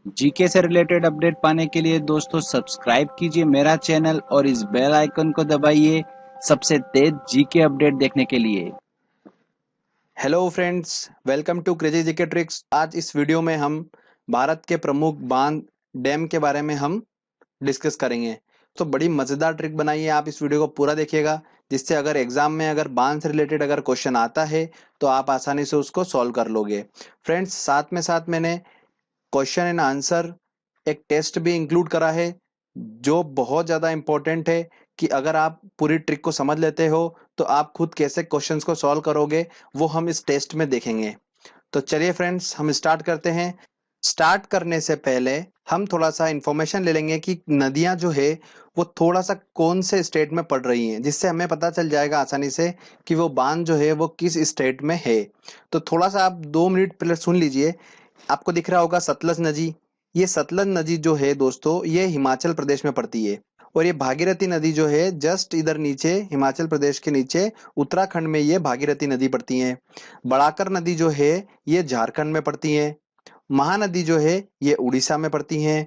GK से related update पाने के लिए दोस्तों सब्सक्राइब कीजिए मेरा चैनल और इस बेल आइकन को दबाइए सबसे तेज जीके अपडेट देखने के लिए। Hello friends, welcome to crazy GK tricks. आज इस वीडियो में हम भारत के प्रमुख बांध डैम के बारे में हम डिस्कस करेंगे। तो बड़ी मज़ेदार ट्रिक बनाई है, आप इस वीडियो को पूरा देखिएगा, जिससे अगर एग्जाम में अगर बांध से रिलेटेड अगर क्वेश्चन आता है तो आप आसानी से उसको सॉल्व कर लोगे। फ्रेंड्स, साथ मैंने क्वेश्चन एंड आंसर एक टेस्ट भी इंक्लूड करा है, जो बहुत ज़्यादा इंपॉर्टेंट है कि अगर आप पूरी ट्रिक को समझ लेते हो तो आप खुद कैसे क्वेश्चंस को सॉल्व करोगे, वो हम इस टेस्ट में देखेंगे। तो चलिए फ्रेंड्स, हम स्टार्ट करते हैं। स्टार्ट करने से पहले हम थोड़ा सा इंफॉर्मेशन ले लेंगे कि नदियां जो है वो थोड़ा सा कौन से स्टेट में पड़ रही हैं, जिससे हमें पता चल जाएगा आसानी से कि वो बांध जो है वो किस स्टेट में है। तो थोड़ा सा आप 2 मिनट पहले सुन लीजिए। आपको दिख रहा होगा सतलज नदी। ये सतलज नदी जो है दोस्तों, ये हिमाचल प्रदेश में पड़ती है। और ये भागीरथी नदी जो है जस्ट इधर नीचे, हिमाचल प्रदेश के नीचे उत्तराखंड में ये भागीरथी नदी पड़ती है। बड़ाकर नदी जो है ये झारखंड में पड़ती है। महानदी जो है ये उड़ीसा में पड़ती है।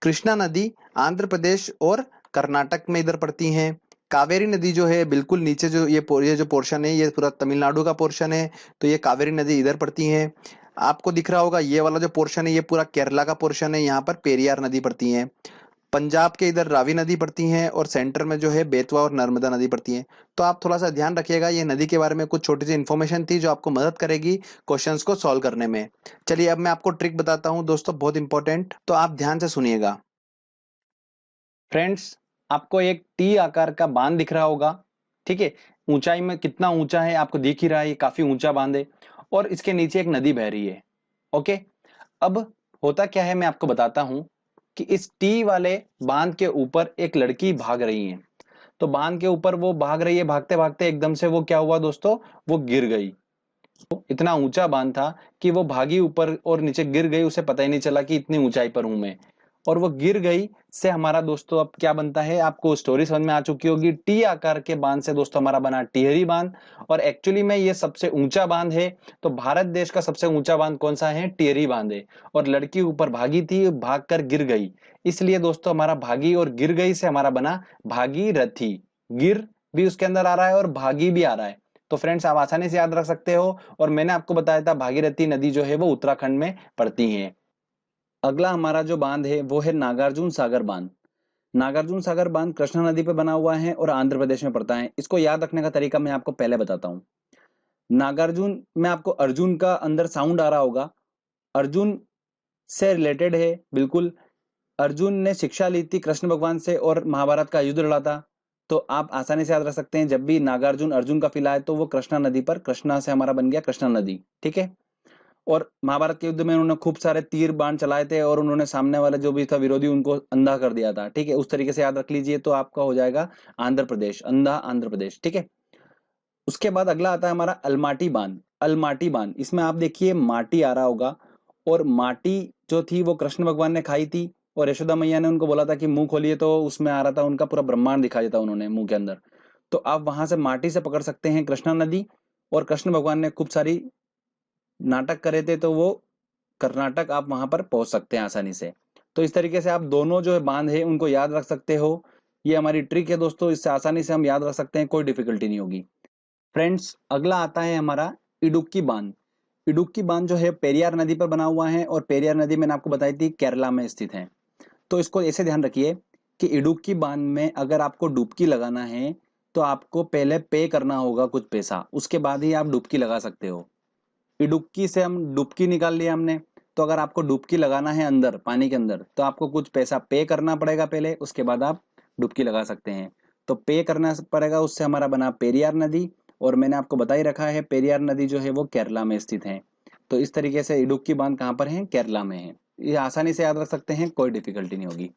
कृष्णा नदी आंध्र प्रदेश और कर्नाटक में इधर पड़ती हैं। कावेरी नदी जो है बिल्कुल नीचे, जो ये जो पोर्शन है ये पूरा तमिलनाडु का पोर्शन है, तो ये कावेरी नदी इधर पड़ती है। आपको दिख रहा होगा ये वाला जो पोर्शन है ये पूरा केरला का पोर्शन है, यहाँ पर पेरियार नदी पड़ती है। पंजाब के इधर रावी नदी पड़ती है और सेंटर में जो है बेतवा और नर्मदा नदी पड़ती है। तो आप थोड़ा सा ध्यान रखिएगा, ये नदी के बारे में कुछ छोटी सी इन्फॉर्मेशन थी जो आपको मदद करेगी क्वेश्चंस को सॉल्व करने में। चलिए अब मैं आपको ट्रिक बताता हूँ दोस्तों, बहुत इंपॉर्टेंट, तो आप ध्यान से सुनिएगा। फ्रेंड्स, आपको एक टी आकार का बांध दिख रहा होगा, ठीक है। ऊंचाई में कितना ऊंचा है आपको दिख ही रहा है, ये काफी ऊंचा बांध है और इसके नीचे एक नदी बह रही है। ओके, अब होता क्या है मैं आपको बताता हूं कि इस टी वाले बांध के ऊपर एक लड़की भाग रही है। तो बांध के ऊपर वो भाग रही है, भागते भागते एकदम से वो क्या हुआ दोस्तों, वो गिर गई। इतना ऊंचा बांध था कि वो भागी ऊपर और नीचे गिर गई, उसे पता ही नहीं चला कि इतनी ऊंचाई पर हूं मैं। और वो गिर गई से हमारा दोस्तों अब क्या बनता है, आपको स्टोरी समझ में आ चुकी होगी। टी आकार के बांध से दोस्तों हमारा बना टिहरी बांध। और एक्चुअली में ये सबसे ऊंचा बांध है। तो भारत देश का सबसे ऊंचा बांध कौन सा है, टिहरी बांध है। और लड़की ऊपर भागी थी, भाग कर गिर गई, इसलिए दोस्तों हमारा भागी और गिर गई से हमारा बना भागीरथी। गिर भी उसके अंदर आ रहा है और भागी भी आ रहा है। तो फ्रेंड्स, आप आसानी से याद रख सकते हो। और मैंने आपको बताया था भागीरथी नदी जो है वो उत्तराखंड में पड़ती है। अगला हमारा जो बांध है वो है नागार्जुन सागर बांध। नागार्जुन सागर बांध कृष्णा नदी पे बना हुआ है और आंध्र प्रदेश में पड़ता है। इसको याद रखने का तरीका मैं आपको पहले बताता हूँ। नागार्जुन में आपको अर्जुन का अंदर साउंड आ रहा होगा, अर्जुन से रिलेटेड है बिल्कुल। अर्जुन ने शिक्षा ली थी कृष्ण भगवान से और महाभारत का युद्ध लड़ा था। तो आप आसानी से याद रख सकते हैं, जब भी नागार्जुन अर्जुन का फिला है तो वो कृष्णा नदी पर, कृष्णा से हमारा बन गया कृष्णा नदी, ठीक है। और महाभारत के युद्ध में उन्होंने खूब सारे तीर बाण चलाए थे और उन्होंने सामने वाला जो भी था विरोधी उनको अंधा कर दिया था, ठीक है। उस तरीके से याद रख लीजिए तो आपका हो जाएगा आंध्र प्रदेश, अंधा आंध्र प्रदेश, ठीक है। उसके बाद अगला आता है हमारा अलमाटी बांध। अलमाटी बांध, इसमें आप देखिए माटी आ रहा होगा। और माटी जो थी वो कृष्ण भगवान ने खाई थी और यशोदा मैया ने उनको बोला था कि मुंह खोलिए, तो उसमें आ रहा था उनका पूरा ब्रह्मांड दिखाया था उन्होंने मुंह के अंदर। तो आप वहां से माटी से पकड़ सकते हैं कृष्णा नदी। और कृष्ण भगवान ने खूब सारी नाटक करे थे, तो वो कर्नाटक आप वहां पर पहुंच सकते हैं आसानी से। तो इस तरीके से आप दोनों जो है बांध है उनको याद रख सकते हो। ये हमारी ट्रिक है दोस्तों, इससे आसानी से हम याद रख सकते हैं, कोई डिफिकल्टी नहीं होगी। फ्रेंड्स, अगला आता है हमारा इडुक्की बांध। इडुक्की बांध जो है पेरियार नदी पर बना हुआ है और पेरियार नदी मैंने आपको बताई थी केरला में स्थित है। तो इसको ऐसे ध्यान रखिए कि इडुक्की बांध में अगर आपको डुबकी लगाना है तो आपको पहले पे करना होगा कुछ पैसा, उसके बाद ही आप डुबकी लगा सकते हो। डुबकी से हम डुबकी निकाल लिया हमने। तो अगर आपको डुबकी लगाना है अंदर पानी के अंदर तो आपको कुछ पैसा पे करना पड़ेगा पहले, उसके बाद आप डुबकी लगा सकते हैं। तो पे करना पड़ेगा, उससे हमारा बना पेरियार नदी। और मैंने आपको बता ही रखा है पेरियार नदी जो है वो केरला में स्थित है। तो इस तरीके से इडुक्की बांध कहाँ पर है, केरला में है। ये आसानी से याद रख सकते हैं, कोई डिफिकल्टी नहीं होगी।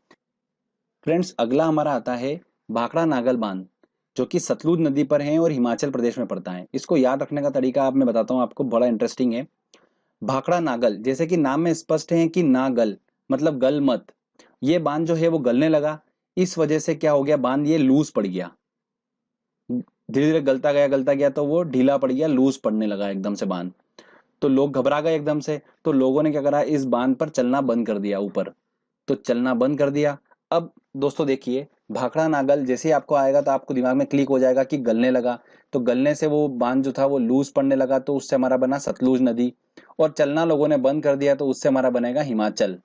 फ्रेंड्स, अगला हमारा आता है भाखड़ा नागल बांध, जो कि सतलुज नदी पर है और हिमाचल प्रदेश में पड़ता है। इसको याद रखने का तरीका आप मैं बताता हूँ आपको, बड़ा इंटरेस्टिंग है। भाखड़ा नागल, जैसे कि नाम में स्पष्ट है कि नागल मतलब गल मत। ये बांध जो है वो गलने लगा, इस वजह से क्या हो गया, बांध ये लूज पड़ गया। धीरे धीरे गलता गया तो वो ढीला पड़ गया, लूज पड़ने लगा एकदम से बांध। तो लोग घबरा गए एकदम से, तो लोगों ने क्या करा, इस बांध पर चलना बंद कर दिया ऊपर, तो चलना बंद कर दिया। अब दोस्तों देखिए, भाखड़ा नागल जैसे ही आपको आएगा तो आपको दिमाग में क्लिक हो जाएगा कि गलने लगा, तो गलने से वो बांध जो था वो लूज पड़ने लगा, तो उससे हमारा बना सतलुज नदी, और चलना लोगों ने बंद कर दिया तो उससे हमारा बनेगा हिमाचल।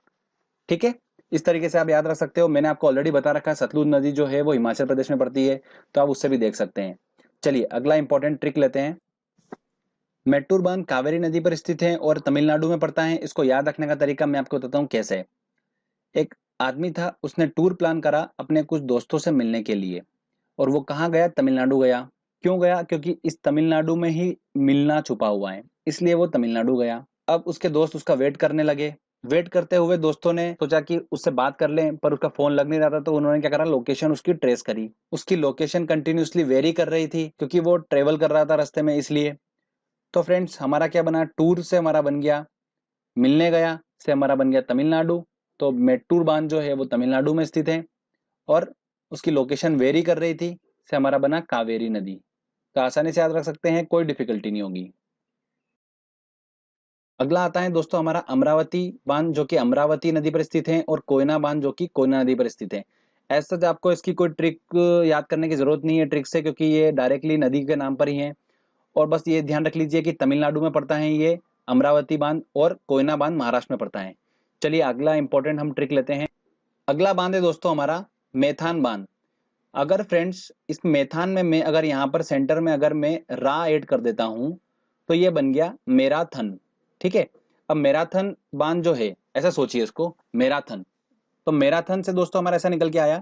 ठीक है, इस तरीके से आप याद रख सकते हो। मैंने आपको ऑलरेडी बता रखा है, सतलुज नदी जो है वो हिमाचल प्रदेश में पड़ती है, तो आप उससे भी देख सकते हैं। चलिए अगला इंपॉर्टेंट ट्रिक लेते हैं। मेट्टूर बांध कावेरी नदी पर स्थित है और तमिलनाडु में पड़ता है। इसको याद रखने का तरीका मैं आपको बताता हूँ कैसे है। एक आदमी था, उसने टूर प्लान करा अपने कुछ दोस्तों से मिलने के लिए, और वो कहाँ गया, तमिलनाडु गया। क्यों गया, क्योंकि इस तमिलनाडु में ही मिलना छुपा हुआ है, इसलिए वो तमिलनाडु गया। अब उसके दोस्त उसका वेट करने लगे। वेट करते हुए दोस्तों ने सोचा कि उससे बात कर लें, पर उसका फोन लग नहीं रहा था, तो उन्होंने क्या करा, लोकेशन उसकी ट्रेस करी। उसकी लोकेशन कंटिन्यूअसली वेरी कर रही थी क्योंकि वो ट्रेवल कर रहा था रास्ते में, इसलिए। तो फ्रेंड्स हमारा क्या बना, टूर से हमारा बन गया मिलने गया, से हमारा बन गया तमिलनाडु। तो मेट्टूर बांध जो है वो तमिलनाडु में स्थित है, और उसकी लोकेशन वेरी कर रही थी, से हमारा बना कावेरी नदी। तो आसानी से याद रख सकते हैं, कोई डिफिकल्टी नहीं होगी। अगला आता है दोस्तों हमारा अमरावती बांध, जो कि अमरावती नदी पर स्थित है, और कोयना बांध जो कि कोयना नदी पर स्थित है। ऐसा सच आपको इसकी कोई ट्रिक याद करने की जरूरत नहीं है ट्रिक से, क्योंकि ये डायरेक्टली नदी के नाम पर ही है। और बस ये ध्यान रख लीजिए कि तमिलनाडु में पड़ता है ये अमरावती बांध, और कोयना बांध महाराष्ट्र में पड़ता है। चलिए अगला इंपॉर्टेंट हम ट्रिक लेते हैं। अगला बांध है दोस्तों हमारा मेथान बांध। अगर फ्रेंड्स इस मेथान में मैं अगर यहाँ पर सेंटर में अगर मैं रा ऐड कर देता हूं, तो ये बन गया मैराथन। ठीक है, अब मैराथन बांध जो है, ऐसा सोचिए इसको मैराथन। तो मैराथन से दोस्तों हमारा ऐसा निकल के आया,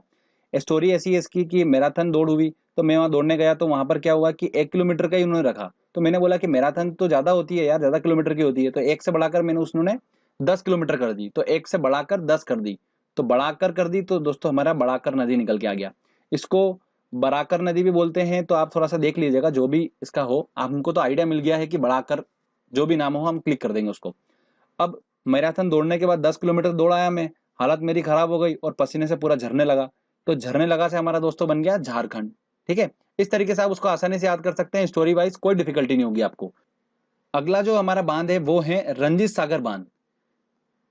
स्टोरी ऐसी है इसकी कि मैराथन दौड़ हुई, तो मैं वहां दौड़ने गया, तो वहां पर क्या हुआ कि 1 किलोमीटर का ही उन्होंने रखा। तो मैंने बोला कि मैराथन तो ज्यादा होती है यार, ज्यादा किलोमीटर की होती है, तो एक से बढ़ाकर मैंने उसने 10 किलोमीटर कर दी, तो एक से बढ़ाकर 10 कर दी। तो बढ़ाकर कर दी, तो दोस्तों हमारा बढ़ाकर नदी निकल के आ गया। इसको बराकर नदी भी बोलते हैं, तो आप थोड़ा सा देख लीजिएगा, जो भी इसका हो, हमको तो आइडिया मिल गया है कि बढ़ाकर जो भी नाम हो हम क्लिक कर देंगे उसको। अब मैराथन दौड़ने के बाद 10 किलोमीटर दौड़ आया मैं, हालत मेरी खराब हो गई और पसीने से पूरा झरने लगा। तो झरने लगा से हमारा दोस्तों बन गया झारखंड। ठीक है, इस तरीके से आप उसको आसानी से याद कर सकते हैं, स्टोरी वाइज कोई डिफिकल्टी नहीं होगी आपको। अगला जो हमारा बांध है वो है रंजीत सागर बांध।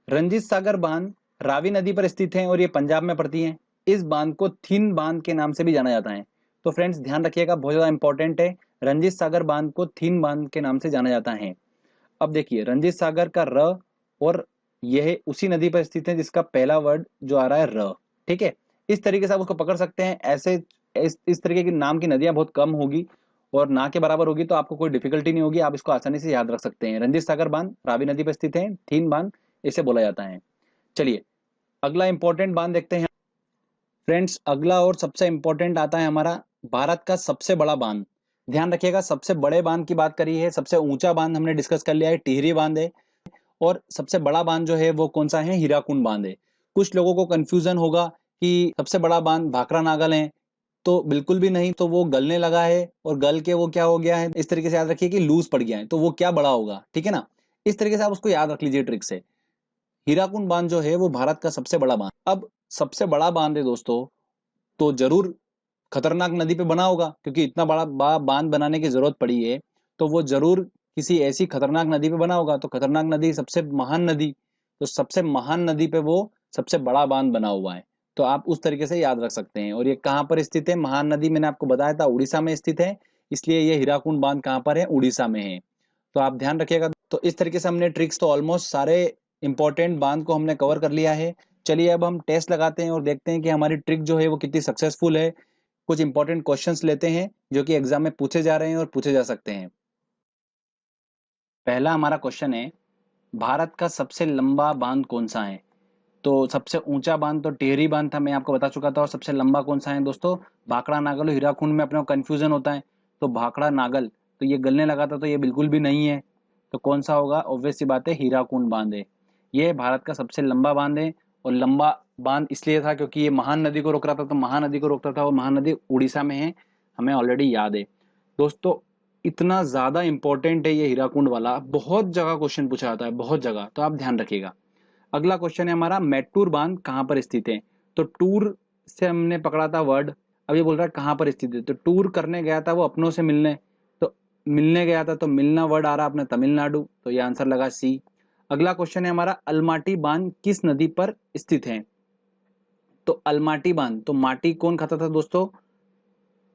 रंजीत सागर बांध रावी नदी पर स्थित है और ये पंजाब में पड़ती है। इस बांध को थिन बांध के नाम से भी जाना जाता है। तो फ्रेंड्स ध्यान रखिएगा, बहुत ज्यादा इंपॉर्टेंट है, रंजीत सागर बांध को थिन बांध के नाम से जाना जाता है। अब देखिए रंजीत सागर का र, और यह उसी नदी पर स्थित है जिसका पहला वर्ड जो आ रहा है र। ठीक है, इस तरीके से आप उसको पकड़ सकते हैं। ऐसे इस तरीके की नाम की नदियां बहुत कम होगी और ना के बराबर होगी, तो आपको कोई डिफिकल्टी नहीं होगी, आप इसको आसानी से याद रख सकते हैं। रंजीत सागर बांध रावी नदी पर स्थित है, थीन बांध इसे बोला जाता है। चलिए अगला इंपॉर्टेंट बांध देखते हैं फ्रेंड्स। अगला और सबसे इंपॉर्टेंट आता है हमारा भारत का सबसे बड़ा बांध। ध्यान रखिएगा, सबसे बड़े बांध की बात करी है, सबसे ऊंचा बांध हमने डिस्कस कर लिया है, टिहरी बांध है। और सबसे बड़ा बांध जो है वो कौन सा है, हीराकुंड बांध है। कुछ लोगों को कंफ्यूजन होगा कि सबसे बड़ा बांध भाखड़ा नागल है, तो बिल्कुल भी नहीं, तो वो गलने लगा है, और गल के वो क्या हो गया है, इस तरीके से याद रखिए कि लूज पड़ गया है, तो वो क्या बड़ा होगा। ठीक है ना, इस तरीके से आप उसको याद रख लीजिए ट्रिक से। हीराकुंड बांध जो है वो भारत का सबसे बड़ा बांध। अब सबसे बड़ा बांध है दोस्तों, तो जरूर खतरनाक नदी पे बना होगा, क्योंकि इतना बड़ा बांध बनाने की जरूरत पड़ी है, तो वो जरूर किसी ऐसी खतरनाक नदी पे बना होगा। तो खतरनाक नदी सबसे महान नदी, तो सबसे महान नदी पे वो सबसे बड़ा बांध बना हुआ है, तो आप उस तरीके से याद रख सकते हैं। और ये कहाँ पर स्थित है, महान नदी मैंने आपको बताया था उड़ीसा में स्थित है, इसलिए ये हीराकुंड बांध कहाँ पर है, उड़ीसा में है। तो आप ध्यान रखिएगा। तो इस तरीके से हमने ट्रिक्स तो ऑलमोस्ट सारे इंपॉर्टेंट बांध को हमने कवर कर लिया है। चलिए अब हम टेस्ट लगाते हैं और देखते हैं कि हमारी ट्रिक जो है वो कितनी सक्सेसफुल है। कुछ इंपॉर्टेंट क्वेश्चंस लेते हैं जो कि एग्जाम में पूछे जा रहे हैं और पूछे जा सकते हैं। पहला हमारा क्वेश्चन है, भारत का सबसे लंबा बांध कौन सा है। तो सबसे ऊंचा बांध तो टिहरी बांध था, मैं आपको बता चुका था। और सबसे लंबा कौन सा है दोस्तों, भाखड़ा नागल और हीराकुंड में अपने को कंफ्यूजन होता है, तो भाखड़ा नागल, तो ये गलने लगा था, तो ये बिल्कुल भी नहीं है। तो कौन सा होगा, ऑब्वियस सी बात है हीराकुंड बांध है। ये भारत का सबसे लंबा बांध है, और लंबा बांध इसलिए था क्योंकि ये महान नदी को रोक रहा था, तो महानदी को रोकता था, और महानदी उड़ीसा में है, हमें ऑलरेडी याद है दोस्तों। इतना ज्यादा इंपॉर्टेंट है ये हीराकुंड वाला, बहुत जगह क्वेश्चन पूछा जाता है, बहुत जगह, तो आप ध्यान रखिएगा। अगला क्वेश्चन है हमारा, मेट्टूर बांध कहाँ पर स्थित है। तो टूर से हमने पकड़ा था वर्ड, अब ये बोल रहा है कहाँ पर स्थित है, तो टूर करने गया था वो अपनों से मिलने, तो मिलने गया था, तो मिलना वर्ड आ रहा अपने तमिलनाडु, तो ये आंसर लगा सी। अगला क्वेश्चन है हमारा, अलमाटी बांध किस नदी पर स्थित है? तो अलमाटी बांध, तो माटी कौन खाता था दोस्तों?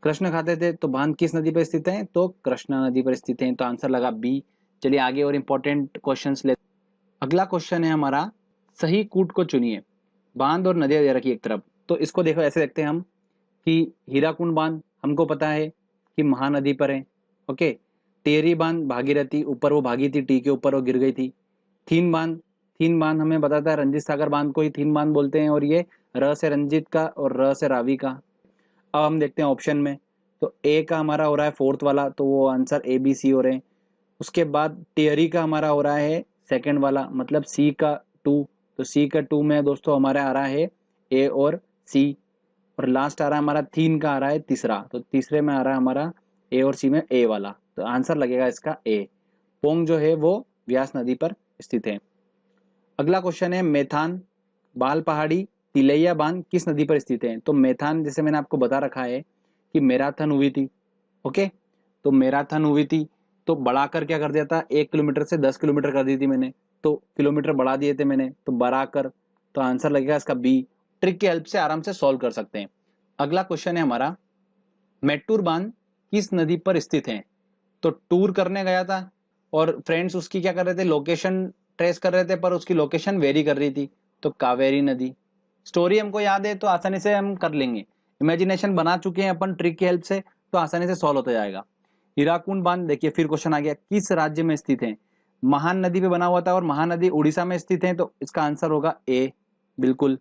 कृष्ण खाते थे। तो बांध किस नदी पर स्थित है? तो कृष्णा नदी पर स्थित है, तो आंसर लगा बी। चलिए आगे और इंपॉर्टेंट क्वेश्चंस ले। अगला क्वेश्चन है हमारा, सही कूट को चुनिए। बांध और नदियां दे रखी एक तरफ, तो इसको देखो ऐसे देखते हैं हम कि हीराकुंड बांध हमको पता है कि महानदी पर है। ओके। टेहरी बांध भागीरथी, ऊपर वो भागी थी, टी के ऊपर वो गिर गई थी। थीन बांध, थीन बांध हमें बताता है रंजीत सागर बांध को ही थीन बांध बोलते हैं, और ये र से रंजीत का और र से रावी का। अब हम देखते हैं ऑप्शन में, तो ए का हमारा हो रहा है फोर्थ वाला, तो वो आंसर ए बी सी हो रहे हैं। उसके बाद टियरी का हमारा हो रहा है सेकंड वाला, मतलब सी का टू, तो सी का टू में दोस्तों हमारे आ रहा है ए और सी। और लास्ट आ रहा है हमारा थीन का आ रहा है तीसरा, तो तीसरे में आ रहा है हमारा ए और सी में ए वाला, तो आंसर लगेगा इसका ए। पोंग जो है वो व्यास नदी पर स्थित है। अगला क्वेश्चन है, मेथान बाल पहाड़ी तिलैया बांध किस नदी पर स्थित है? तो मेथान जैसे मैंने आपको बता रखा है कि मैराथन हुई थी। ओके, तो मैराथन हुई थी, तो बढ़ाकर क्या कर दिया था, 1 किलोमीटर से 10 किलोमीटर कर दी थी मैंने, तो किलोमीटर बढ़ा दिए थे मैंने, तो बढ़ाकर, तो आंसर लगेगा इसका बी। ट्रिक की हेल्प से आराम से सॉल्व कर सकते हैं। अगला क्वेश्चन है हमारा, मेट्टूर बांध किस नदी पर स्थित है? तो टूर करने गया था और फ्रेंड्स उसकी क्या कर रहे थे, लोकेशन ट्रेस कर रहे थे, पर उसकी लोकेशन वेरी कर रही थी, तो कावेरी नदी। स्टोरी हमको याद है तो आसानी से हम कर लेंगे, इमेजिनेशन बना चुके हैं अपन ट्रिक की हेल्प से, तो आसानी से सॉल्व होता जाएगा। हीराकुंड बांध, देखिए फिर क्वेश्चन आ गया, किस राज्य में स्थित है? महान नदी पे बना हुआ था और महानदी उड़ीसा में स्थित है, तो इसका आंसर होगा ए, बिल्कुल।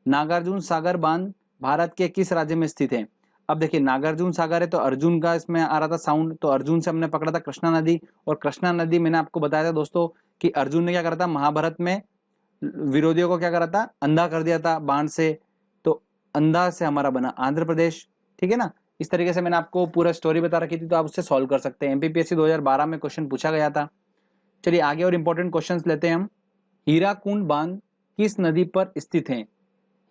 नागार्जुन सागर बांध भारत के किस राज्य में स्थित है? अब देखिए नागार्जुन सागर है, तो अर्जुन का इसमें आ रहा था साउंड, तो अर्जुन से हमने पकड़ा था कृष्णा नदी, और कृष्णा नदी मैंने आपको बताया था दोस्तों कि अर्जुन ने क्या करा था, महाभारत में विरोधियों को क्या करा था, अंधा कर दिया था बाण से, तो अंधा से हमारा बना आंध्र प्रदेश। ठीक है ना, इस तरीके से मैंने आपको पूरा स्टोरी बता रखी थी, तो आप उससे सॉल्व कर सकते हैं। एमपीपीएससी 2012 में क्वेश्चन पूछा गया था। चलिए आगे और इंपॉर्टेंट क्वेश्चंस लेते हैं हम। हीराकुंड बांध किस नदी पर स्थित है?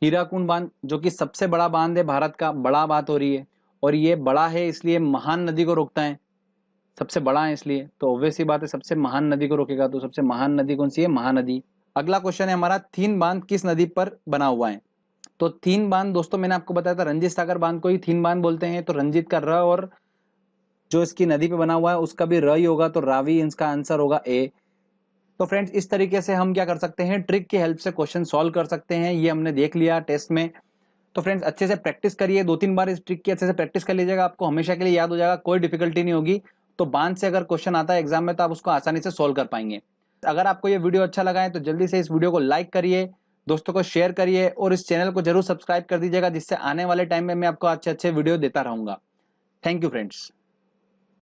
हीराकुंड बांध जो कि सबसे बड़ा बांध है भारत का, बड़ा बात हो रही है, और ये बड़ा है इसलिए महान नदी को रोकता है, सबसे बड़ा है इसलिए, तो ऑब्वियस ही बात है सबसे महान नदी को रोकेगा, तो सबसे महान नदी कौन सी है? महानदी। अगला क्वेश्चन है हमारा, थीन बांध किस नदी पर बना हुआ है? तो थीन बांध दोस्तों मैंने आपको बताया था रंजीत सागर बांध को ही थीन बांध बोलते हैं, तो रंजीत का र और जो इसकी नदी पे बना हुआ है उसका भी र ही होगा, तो रावी इसका आंसर होगा ए। तो फ्रेंड्स इस तरीके से हम क्या कर सकते हैं, ट्रिक की हेल्प से क्वेश्चन सॉल्व कर सकते हैं, ये हमने देख लिया टेस्ट में। तो फ्रेंड्स अच्छे से प्रैक्टिस करिए, 2-3 बार इस ट्रिक की अच्छे से प्रैक्टिस कर लीजिएगा, आपको हमेशा के लिए याद हो जाएगा, कोई डिफिकल्टी नहीं होगी। तो बांध से अगर क्वेश्चन आता है एग्जाम में तो आप उसको आसानी से सोल्व कर पाएंगे। अगर आपको ये वीडियो अच्छा लगा है तो जल्दी से इस वीडियो को लाइक करिए, दोस्तों को शेयर करिए, और इस चैनल को जरूर सब्सक्राइब कर दीजिएगा, जिससे आने वाले टाइम में मैं आपको अच्छे अच्छे वीडियो देता रहूंगा। Thank you friends.